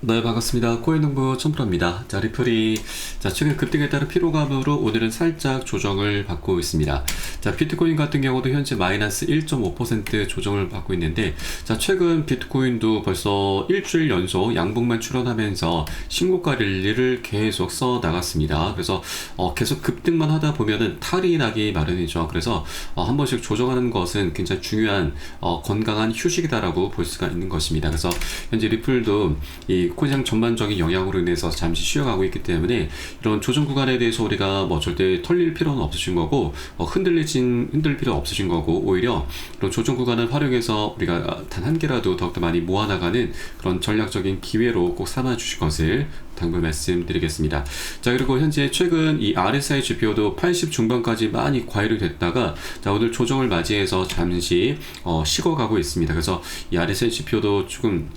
네, 반갑습니다. 코인농부 첨프로입니다. 자, 리플이 최근 급등에 따른 피로감으로 오늘은 살짝 조정을 받고 있습니다. 자, 비트코인 같은 경우도 현재 마이너스 1.5% 조정을 받고 있는데, 자, 최근 비트코인도 벌써 일주일 연속 양봉만 출현하면서 신고가 랠리를 계속 써 나갔습니다. 그래서 계속 급등만 하다 보면은 탈이 나기 마련이죠. 그래서 한 번씩 조정하는 것은 굉장히 중요한 건강한 휴식이다라고 볼 수가 있는 것입니다. 그래서 현재 리플도 이 코인시장 전반적인 영향으로 인해서 잠시 쉬어가고 있기 때문에 이런 조정 구간에 대해서 우리가 뭐 절대 털릴 필요는 없으신 거고 흔들 필요 없으신 거고, 오히려 이런 조정 구간을 활용해서 우리가 단 한 개라도 더욱더 많이 모아나가는 그런 전략적인 기회로 꼭 삼아 주실 것을 당부 말씀드리겠습니다. 자, 그리고 현재 최근 이 RSI 지표도 80 중반까지 많이 과열이 됐다가 자, 오늘 조정을 맞이해서 잠시 식어가고 있습니다. 그래서 이 RSI 지표도 조금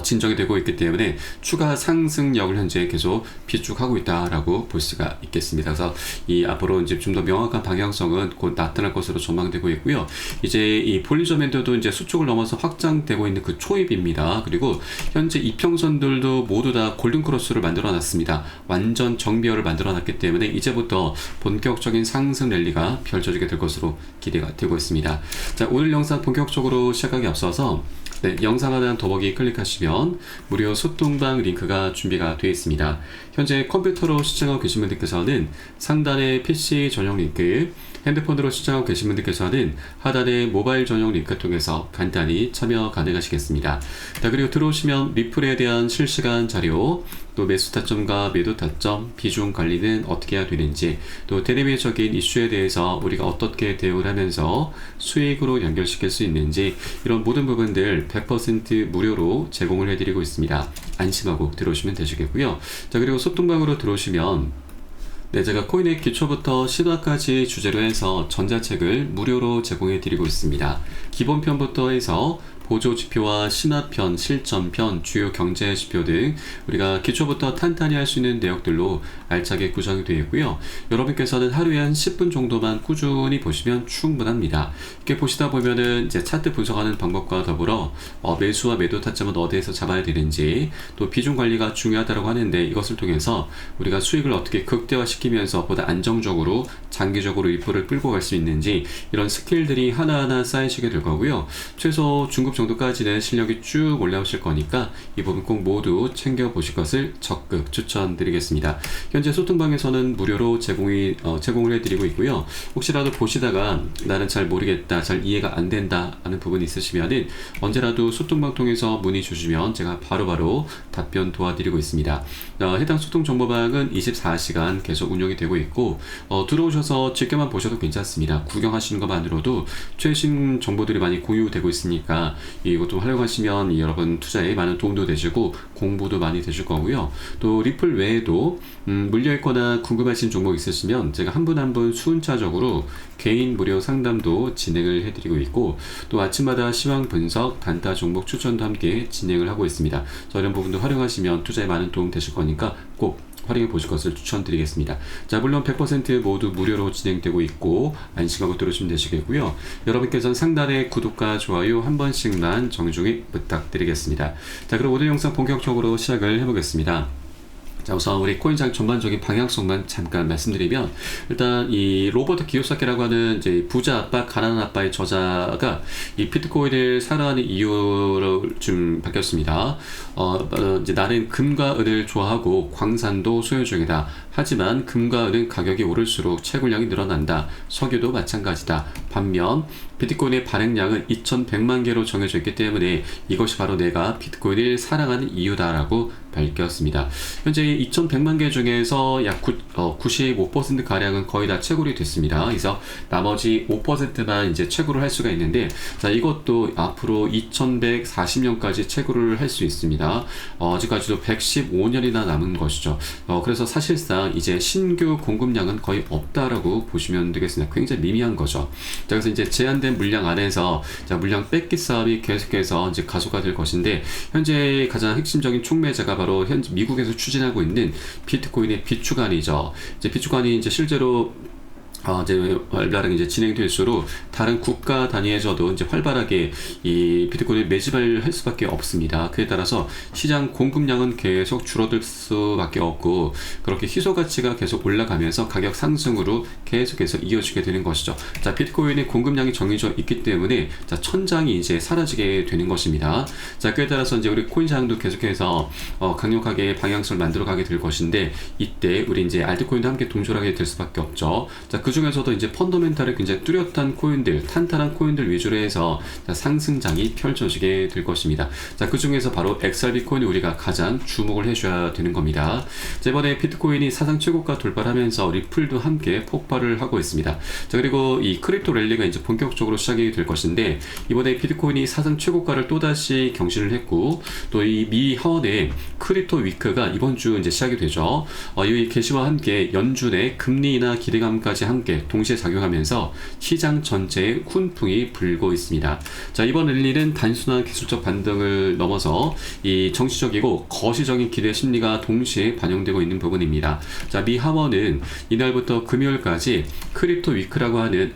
진정이 되고 있기 때문에 추가 상승력을 현재 계속 비축하고 있다라고 볼 수가 있겠습니다. 그래서 이 앞으로 이제 좀 더 명확한 방향성은 곧 나타날 것으로 전망되고 있고요. 이제 이 볼리저 밴드도 이제 수축을 넘어서 확장되고 있는 그 초입입니다. 그리고 현재 이평선들도 모두 다 골든 크로스를 만들어 놨습니다. 완전 정비열을 만들어 놨기 때문에 이제부터 본격적인 상승 랠리가 펼쳐지게 될 것으로 기대가 되고 있습니다. 자, 오늘 영상 본격적으로 시작하기 앞서서 영상에 대한 더보기 클릭하시면 무료 소통방 링크가 준비가 되어 있습니다. 현재 컴퓨터로 시청하고 계신 분들께서는 상단의 PC 전용 링크, 핸드폰으로 시청하고 계신 분들께서는 하단의 모바일 전용 링크 통해서 간단히 참여 가능하시겠습니다. 자, 그리고 들어오시면 리플에 대한 실시간 자료, 또 매수 타점과 매도 타점, 비중 관리는 어떻게 해야 되는지, 또 대내외적인 이슈에 대해서 우리가 어떻게 대응을 하면서 수익으로 연결시킬 수 있는지, 이런 모든 부분들 100% 무료로 제공을 해드리고 있습니다. 안심하고 들어오시면 되시겠고요. 자, 그리고 소통방으로 들어오시면 제가 코인의 기초부터 신화까지 주제로 해서 전자책을 무료로 제공해 드리고 있습니다. 기본편부터 해서 보조지표와 신화편, 실전편, 주요 경제지표 등 우리가 기초부터 탄탄히 할 수 있는 내역들로 알차게 구성이 되어 있고요. 여러분께서는 하루에 한 10분 정도만 꾸준히 보시면 충분합니다. 이렇게 보시다 보면은 이제 차트 분석하는 방법과 더불어 매수와 매도 타점은 어디에서 잡아야 되는지, 또 비중 관리가 중요하다고 하는데 이것을 통해서 우리가 수익을 어떻게 극대화시키면서 보다 안정적으로 장기적으로 리플을 끌고 갈 수 있는지, 이런 스킬들이 하나하나 쌓이시게 될 거고요. 최소 중급 정도까지는 실력이 쭉 올라오실 거니까 이 부분 꼭 모두 챙겨보실 것을 적극 추천드리겠습니다. 현재 소통방에서는 무료로 제공을 해드리고 있고요. 혹시라도 보시다가 나는 잘 모르겠다, 잘 이해가 안 된다 하는 부분이 있으시면은 언제라도 소통방 통해서 문의 주시면 제가 바로바로 답변 도와드리고 있습니다. 해당 소통 정보방은 24시간 계속 운영이 되고 있고, 들어오셔서 직계만 보셔도 괜찮습니다. 구경하시는 것만으로도 최신 정보들이 많이 공유되고 있으니까 이것도 활용하시면 여러분 투자에 많은 도움도 되시고 공부도 많이 되실 거고요. 또 리플 외에도 물려있거나 궁금하신 종목 있으시면 제가 한 분 한 분 순차적으로 개인 무료 상담도 진행을 해드리고 있고, 또 아침마다 시황 분석, 단타 종목 추천도 함께 진행을 하고 있습니다. 이런 부분도 활용하시면 투자에 많은 도움 되실 거니까 꼭 활용해 보실 것을 추천드리겠습니다. 자, 물론 100% 모두 무료로 진행되고 있고 안심하고 들으시면 되시겠고요. 여러분께서는 상단의 구독과 좋아요 한 번씩만 정중히 부탁드리겠습니다. 자, 그럼 오늘 영상 본격적으로 시작을 해보겠습니다. 자, 우선 우리 코인장 전반적인 방향성만 잠깐 말씀드리면, 일단 이 로버트 기요사키라고 하는 이제 부자 아빠, 가난한 아빠의 저자가 이 비트코인을 사랑하는 이유를 좀 밝혔습니다. 이제 나는 금과 은을 좋아하고 광산도 소유 중이다. 하지만 금과 은은 가격이 오를수록 채굴량이 늘어난다. 석유도 마찬가지다. 반면 비트코인의 발행량은 2100만 개로 정해져 있기 때문에 이것이 바로 내가 비트코인을 사랑하는 이유다라고 밝혔습니다. 현재 2100만 개 중에서 약 95%가량은 거의 다 채굴이 됐습니다. 그래서 나머지 5%만 이제 채굴을 할 수가 있는데, 자, 이것도 앞으로 2140년까지 채굴을 할 수 있습니다. 아직까지도 115년이나 남은 것이죠. 그래서 사실상 이제 신규 공급량은 거의 없다라고 보시면 되겠습니다. 굉장히 미미한 거죠. 자, 그래서 이제 제한된 물량 안에서 자, 물량 뺏기 싸움이 계속해서 이제 가속화 될 것인데, 현재 가장 핵심적인 촉매자가 바로 현재 미국에서 추진하고 있는 비트코인의 비축안이죠. 이제 비축안이 이제 실제로 이제 활발하게 이제 진행될수록 다른 국가 단위에서도 이제 활발하게 이 비트코인을 매집을 할 수밖에 없습니다. 그에 따라서 시장 공급량은 계속 줄어들 수밖에 없고 그렇게 희소 가치가 계속 올라가면서 가격 상승으로 계속해서 이어지게 되는 것이죠. 자, 비트코인의 공급량이 정해져 있기 때문에 자, 천장이 이제 사라지게 되는 것입니다. 자, 그에 따라서 이제 우리 코인 시장도 계속해서 강력하게 방향성을 만들어 가게 될 것인데 이때 우리 이제 알트코인도 함께 동조하게 될 수밖에 없죠. 자, 그 중에서도 이제 펀더멘탈이 굉장히 뚜렷한 코인들, 탄탄한 코인들 위주로 해서 상승장이 펼쳐지게 될 것입니다. 자, 그 중에서 바로 XRP 코인이 우리가 가장 주목을 해줘야 되는 겁니다. 자, 이번에 비트코인이 사상 최고가 돌파를 하면서 리플도 함께 폭발을 하고 있습니다. 자, 그리고 이 크립토 랠리가 이제 본격적으로 시작이 될 것인데 이번에 비트코인이 사상 최고가를 또다시 경신을 했고 또 이 미 하원의 크립토 위크가 이번 주 이제 시작이 되죠. 이 개시와 함께 연준의 금리 인하 기대감까지 함께 동시에 작용하면서 시장 전체에 훈풍이 불고 있습니다. 자, 이번 랠리는 단순한 기술적 반등을 넘어서 이 정치적이고 거시적인 기대 심리가 동시에 반영되고 있는 부분입니다. 자, 미 하원은 이날부터 금요일까지 크립토 위크라고 하는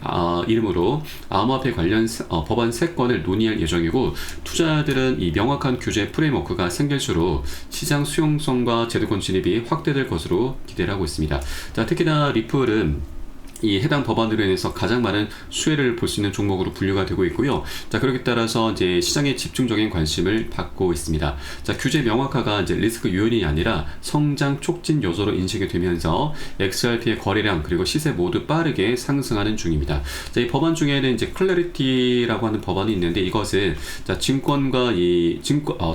이름으로 암호화폐 관련 법안 3건을 논의할 예정이고 투자자들은 이 명확한 규제 프레임워크가 생길수록 시장 수용성과 제도권 진입이 확대될 것으로 기대를 하고 있습니다. 자, 특히나 리플은 이 해당 법안으로 인해서 가장 많은 수혜를 볼 수 있는 종목으로 분류가 되고 있고요. 자, 그렇게 따라서 이제 시장에 집중적인 관심을 받고 있습니다. 자, 규제 명확화가 이제 리스크 요인이 아니라 성장 촉진 요소로 인식이 되면서 XRP의 거래량 그리고 시세 모두 빠르게 상승하는 중입니다. 자, 이 법안 중에는 이제 클래리티라고 하는 법안이 있는데 이것은 자, 증권과 이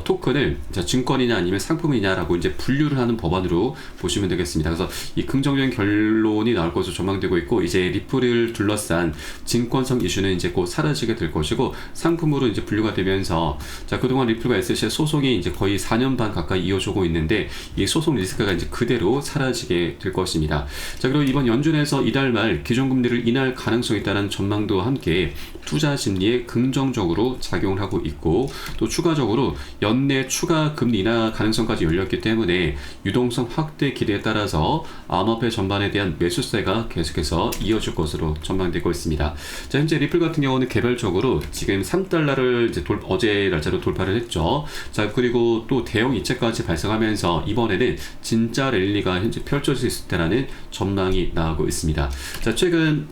토큰을 자, 증권이냐 아니면 상품이냐라고 이제 분류를 하는 법안으로 보시면 되겠습니다. 그래서 이 긍정적인 결론이 나올 것으로 전망되고 있고 이제 리플을 둘러싼 증권성 이슈는 이제 곧 사라지게 될 것이고 상품으로 이제 분류가 되면서 자, 그동안 리플과 SC의 소송이 이제 거의 4년 반 가까이 이어지고 있는데 이 소송 리스크가 이제 그대로 사라지게 될 것입니다. 자, 그리고 이번 연준에서 이달 말 기존금리를 인하할 가능성이 있다는 전망도 함께 투자 심리에 긍정적으로 작용을 하고 있고 또 추가적으로 연내 추가 금리 인하 가능성까지 열렸기 때문에 유동성 확대 기대에 따라서 암호화폐 전반에 대한 매수세가 계속해서 이어질 것으로 전망되고 있습니다. 자, 현재 리플 같은 경우는 개별적으로 지금 3달러를 이제 어제 날짜로 돌파를 했죠. 자, 그리고 또 대형 이체까지 발생하면서 이번에는 진짜 랠리가 현재 펼쳐질 수 있다는 전망이 나오고 있습니다. 자, 최근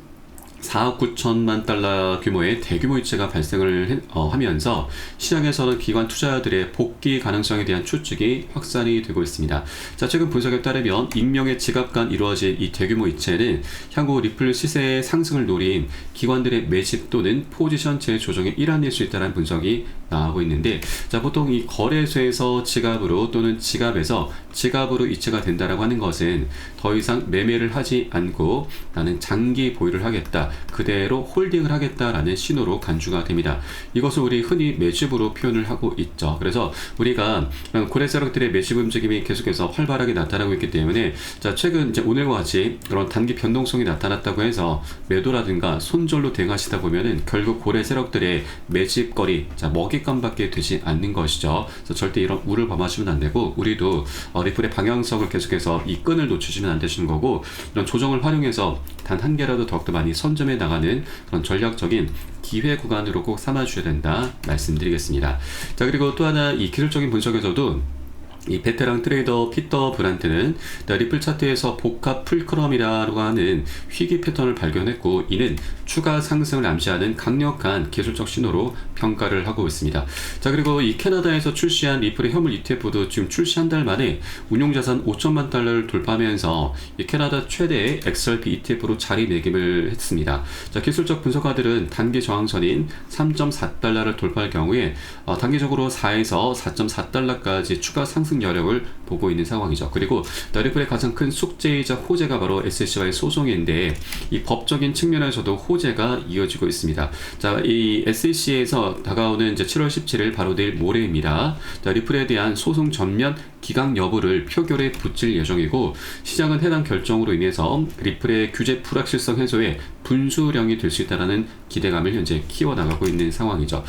4억 9천만 달러 규모의 대규모 이체가 발생을 하면서 시장에서는 기관 투자자들의 복귀 가능성에 대한 추측이 확산이 되고 있습니다. 자, 최근 분석에 따르면 익명의 지갑 간 이루어진 이 대규모 이체는 향후 리플 시세의 상승을 노린 기관들의 매집 또는 포지션 재조정의 일환일 수 있다는 분석이 나오고 있는데 자, 보통 이 거래소에서 지갑으로 또는 지갑으로 이체가 된다라고 하는 것은 더 이상 매매를 하지 않고 나는 장기 보유를 하겠다. 그대로 홀딩을 하겠다라는 신호로 간주가 됩니다. 이것을 우리 흔히 매집으로 표현을 하고 있죠. 그래서 우리가 고래 세력들의 매집 움직임이 계속해서 활발하게 나타나고 있기 때문에 자, 최근 이제 오늘과 같이 그런 단기 변동성이 나타났다고 해서 매도라든가 손절로 대응하시다 보면은 결국 고래 세력들의 매집거리 자, 먹잇감밖에 되지 않는 것이죠. 그래서 절대 이런 우를 범하시면 안 되고 우리도 리플의 방향성을 계속해서 이 끈을 놓치시면 안 되시는 거고 이런 조정을 활용해서 단 한 개라도 더욱더 많이 선점해 나가는 그런 전략적인 기회 구간으로 꼭 삼아주셔야 된다 말씀드리겠습니다. 자, 그리고 또 하나 이 기술적인 분석에서도 이 베테랑 트레이더 피터 브란트는 리플 차트에서 복합 풀크럼이라고 하는 희귀 패턴을 발견했고 이는 추가 상승을 암시하는 강력한 기술적 신호로 평가를 하고 있습니다. 자, 그리고 이 캐나다에서 출시한 리플의 현물 ETF도 지금 출시 한 달 만에 운용자산 5천만 달러를 돌파하면서 이 캐나다 최대의 XRP ETF로 자리매김을 했습니다. 자, 기술적 분석가들은 단기 저항선인 3.4달러를 돌파할 경우에 단기적으로 4에서 4.4달러까지 추가 상승 여력을 보고 있는 상황이죠. 그리고 리플의 가장 큰 숙제이자 호재가 바로 SEC와의 소송인데 이 법적인 측면에서도 호재가 이어지고 있습니다. 자, 이 SEC에서 다가오는 이제 7월 17일 바로 내일 모레입니다. 자, 리플에 대한 소송 전면 기각 여부를 표결에 붙일 예정이고 시장은 해당 결정으로 인해서 리플의 규제 불확실성 해소에 분수령이 될 수 있다는 기대감을 현재 키워나가고 있는 상황이죠.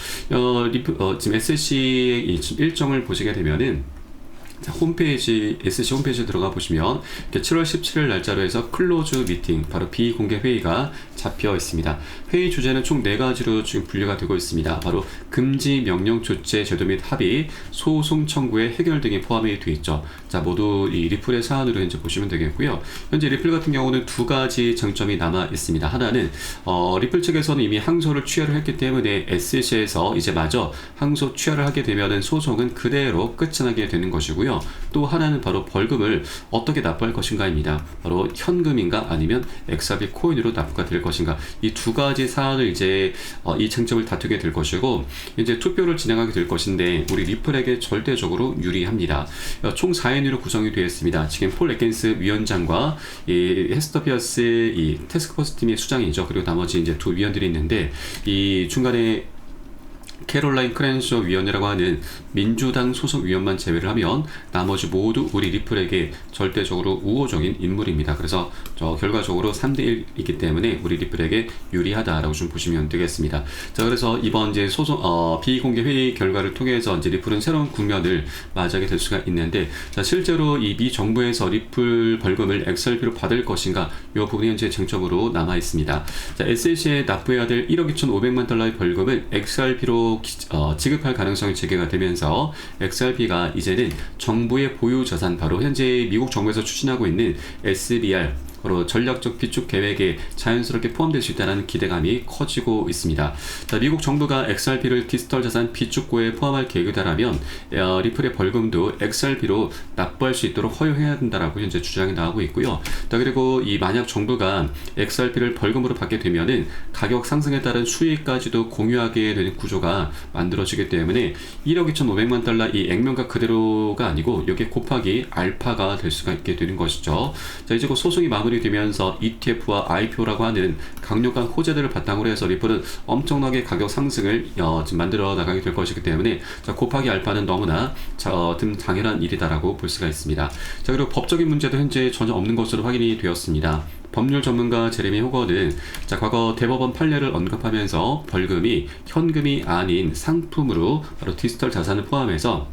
지금 SEC의 일정을 보시게 되면은 자, 홈페이지, SC 홈페이지에 들어가 보시면 7월 17일 날짜로 해서 클로즈 미팅, 바로 비공개 회의가 잡혀 있습니다. 회의 주제는 총 4가지로 지금 분류가 되고 있습니다. 바로 금지 명령 조치 제도 및 합의, 소송 청구의 해결 등이 포함이 되어 있죠. 자, 모두 이 리플의 사안으로 현재 보시면 되겠고요. 현재 리플 같은 경우는 2가지 쟁점이 남아 있습니다. 하나는 리플 측에서는 이미 항소를 취하를 했기 때문에 SC에서 이제 마저 항소 취하를 하게 되면은 소송은 그대로 끝이 나게 되는 것이고요. 또 하나는 바로 벌금을 어떻게 납부할 것인가입니다. 바로 현금인가 아니면 XRP 코인으로 납부가 될 것인가, 이 2가지 사안을 이제 이 쟁점을 다투게 될 것이고, 이제 투표를 진행하게 될 것인데 우리 리플에게 절대적으로 유리합니다. 총 4인으로 구성이 되어 있습니다. 지금 폴 애킨스 위원장과 이 헤스터 피어스 이 태스크포스 팀의 수장이죠. 그리고 나머지 이제 2 위원들이 있는데, 이 중간에 캐롤라인 크랜쇼 위원이라고 하는 민주당 소속 위원만 제외를 하면 나머지 모두 우리 리플에게 절대적으로 우호적인 인물입니다. 그래서 결과적으로 3대1이기 때문에 우리 리플에게 유리하다라고 좀 보시면 되겠습니다. 자, 그래서 이번 이제 소송 비공개 회의 결과를 통해서 이제 리플은 새로운 국면을 맞이하게 될 수가 있는데, 자, 실제로 이 미 정부에서 리플 벌금을 XRP로 받을 것인가, 이 부분이 현재 쟁점으로 남아 있습니다. 자, SEC에 납부해야 될 1억 2,500만 달러의 벌금을 XRP로 지급할 가능성이 제기가 되면서 XRP가 이제는 정부의 보유 자산, 바로 현재 미국 정부에서 추진하고 있는 SBR 바로 전략적 비축 계획에 자연스럽게 포함될 수 있다는 기대감이 커지고 있습니다. 자, 미국 정부가 XRP를 디지털 자산 비축고에 포함할 계획이다라면 리플의 벌금도 XRP로 납부할 수 있도록 허용해야 된다라고 현재 주장이 나오고 있고요. 자, 그리고 이 만약 정부가 XRP를 벌금으로 받게 되면은 가격 상승에 따른 수익까지도 공유하게 되는 구조가 만들어지기 때문에 1억 2,500만 달러 이 액면가 그대로가 아니고 여기에 곱하기 알파가 될 수가 있게 되는 것이죠. 자, 이제 곧 소송이 마무리되면서 ETF와 IPO라고 하는 강력한 호재들을 바탕으로 해서 리플은 엄청나게 가격 상승을 지금 만들어 나가게 될 것이기 때문에, 자, 곱하기 알파는 너무나 당연한 일이다라고 볼 수가 있습니다. 자, 그리고 법적인 문제도 현재 전혀 없는 것으로 확인이 되었습니다. 법률 전문가 제레미 호거는 자, 과거 대법원 판례를 언급하면서 벌금이 현금이 아닌 상품으로 바로 디지털 자산을 포함해서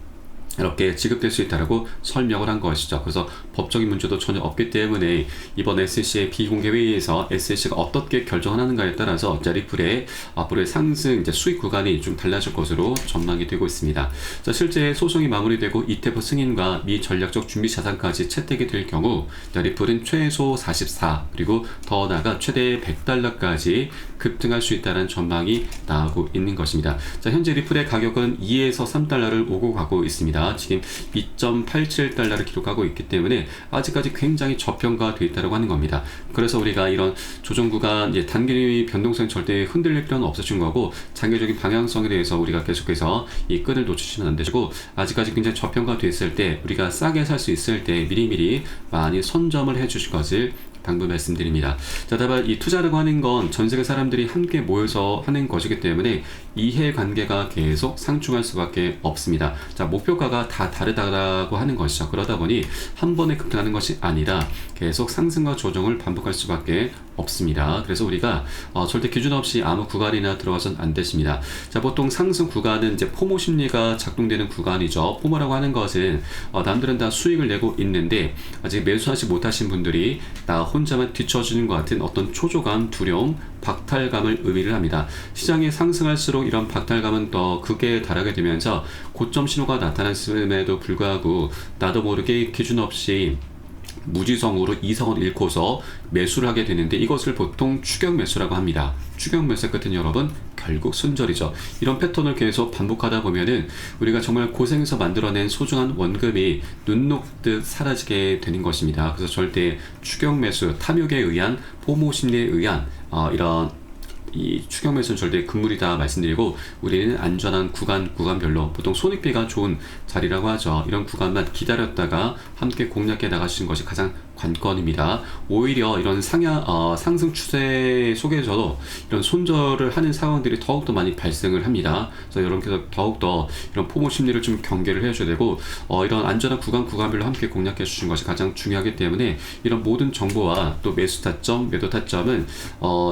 이렇게 지급될 수 있다라고 설명을 한 것이죠. 그래서 법적인 문제도 전혀 없기 때문에 이번 SEC의 비공개 회의에서 SEC가 어떻게 결정하는가에 따라서 리플의 앞으로의 상승 이제 수익 구간이 좀 달라질 것으로 전망이 되고 있습니다. 자, 실제 소송이 마무리되고 ETF 승인과 미 전략적 준비 자산까지 채택이 될 경우 리플은 최소 44 그리고 더 나아가 최대 100달러까지 급등할 수 있다는 전망이 나오고 있는 것입니다. 자, 현재 리플의 가격은 2에서 3달러를 오고 가고 있습니다. 지금 2.87달러를 기록하고 있기 때문에 아직까지 굉장히 저평가되어 있다고 하는 겁니다. 그래서 우리가 이런 조정 구간 단기 변동성이 절대 흔들릴 필요는 없으신 거고, 장기적인 방향성에 대해서 우리가 계속해서 이 끈을 놓치시면 안 되시고, 아직까지 굉장히 저평가되어 있을 때 우리가 싸게 살 수 있을 때 미리미리 많이 선점을 해 주실 것을 당부 말씀드립니다. 자, 다만 이 투자라고 하는 건 전 세계 사람들이 함께 모여서 하는 것이기 때문에 이해관계가 계속 상충할 수밖에 없습니다. 자, 목표가가 다 다르다고 하는 것이죠. 그러다 보니 한 번에 급등하는 것이 아니라 계속 상승과 조정을 반복할 수밖에 없습니다. 그래서 우리가 절대 기준 없이 아무 구간이나 들어가선 안 되십니다. 자, 보통 상승 구간은 이제 포모 심리가 작동되는 구간이죠. 포모라고 하는 것은 남들은 다 수익을 내고 있는데 아직 매수하지 못하신 분들이 나 혼자만 뒤처지는 것 같은 어떤 초조감, 두려움, 박탈감을 의미를 합니다. 시장이 상승할수록 이런 박탈감은 더 극에 달하게 되면서 고점 신호가 나타났음에도 불구하고 나도 모르게 기준 없이 무지성으로 이성을 잃고서 매수를 하게 되는데, 이것을 보통 추격 매수라고 합니다. 추격 매수의 끝은 여러분 결국 손절이죠. 이런 패턴을 계속 반복하다 보면은 우리가 정말 고생해서 만들어낸 소중한 원금이 눈 녹듯 사라지게 되는 것입니다. 그래서 절대 추격 매수, 탐욕에 의한 포모 심리에 의한 이런 이 추격 매수는 절대 금물이다 말씀드리고, 우리는 안전한 구간별로 보통 손익비가 좋은 자리라고 하죠. 이런 구간만 기다렸다가 함께 공략해 나가시는 것이 가장 관건입니다. 오히려 이런 상승 추세 속에서도 이런 손절을 하는 상황들이 더욱더 많이 발생을 합니다. 그래서 여러분께서 더욱더 이런 포모 심리를 좀 경계를 해주셔야 되고, 이런 안전한 구간별로 함께 공략해 주시는 것이 가장 중요하기 때문에 이런 모든 정보와 또 매수 타점, 매도 타점은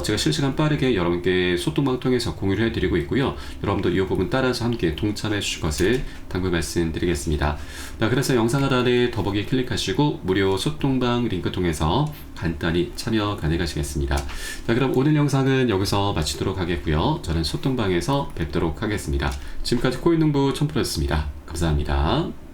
제가 실시간 빠르게 여러분께 소통방을 통해서 공유를 해드리고 있고요. 여러분도 이 부분 따라서 함께 동참해 주실 것을 당부 말씀드리겠습니다. 자, 그래서 영상 하단에 더보기 클릭하시고 무료 소통방 링크 통해서 간단히 참여 가능하시겠습니다. 자, 그럼 오늘 영상은 여기서 마치도록 하겠고요. 저는 소통방에서 뵙도록 하겠습니다. 지금까지 코인농부 첨프로였습니다. 감사합니다.